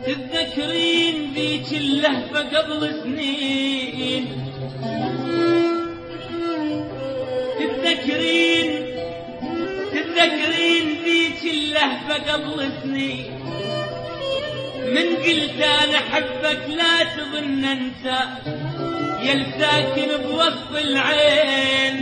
تتذكرين ذيك اللهفة قبل سنين؟ تتذكرين ذيك اللهفة قبل سنين؟ من قلت انا احبك لا تظن انسى يا الساكن بوسط العين.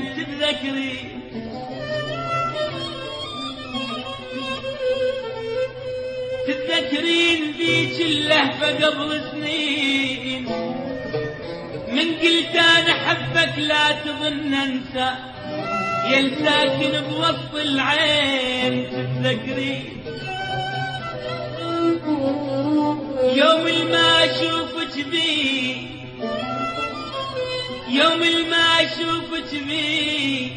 تتذكرين ذيك اللهفة قبل سنين؟ من قلت انا احبك لا تظن انسى يا الساكن بوسط العين. تتذكرين يوم ما اشوفك بيه، يوم ما اشوفك بيه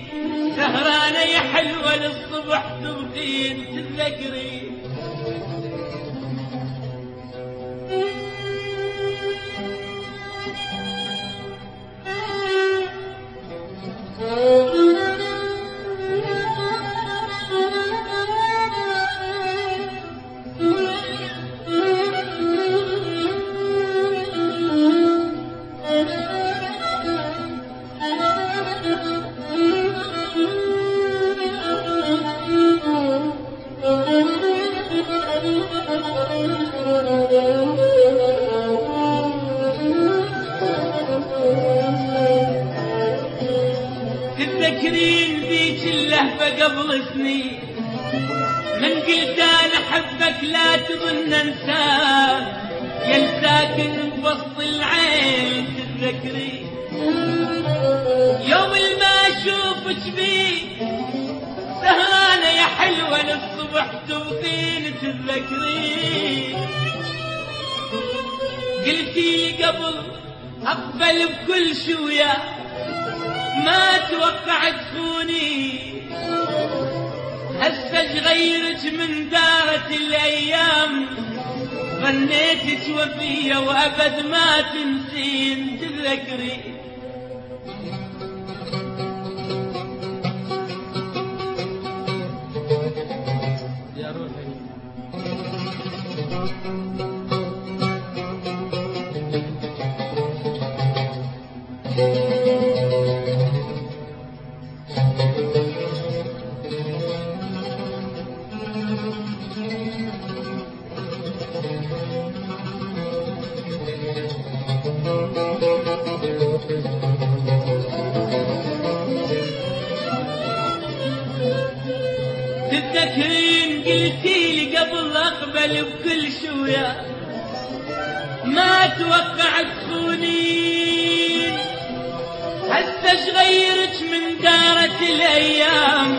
سهرانة يا حلوة للصبح تبقين. تتذكرين تتذكرين ذيك اللهفة قبل سنين؟ من قلت انا احبك لا تظن انساك يا الساكن بوسط العين. تتذكرين يوم ما اشوفك بيه سهرانة يا حلوة للصبح تبقين. تتذكرين قلتي لي قبل اقبل بكل شوية ما توقعت تخوني، هسه غيرك من دارت الايام ظنيتك وفية وابد ما تنسين. تتذكرين يا روحي تتذكرين قلتي لي قبل اقبل بكل شوية ما توقعت تخونين، هسه غيرك من دارت الايام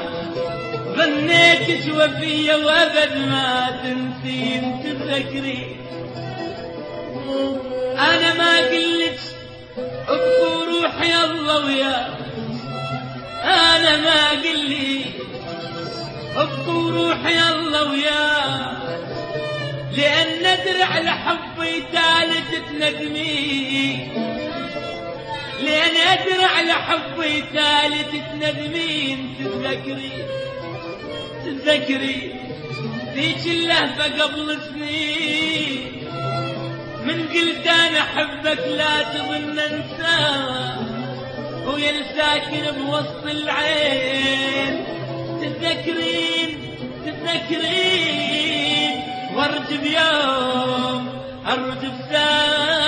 ظنيتك وفية وابد ما تنسين. تتذكرين انا ما قلت ابقوا روحي الله وياك، انا ما قلت ابقوا روحي الله وياك لان ندري على حبي ثالث تندمي، لان ادري على حبي ثالث تندمين. تتذكرين ذيك اللهفة قبل سنين؟ من قلت انا احبك لا تظن انساك ويا الساكن بوسط العين. تتذكرين ورد بيوم ارد بساعة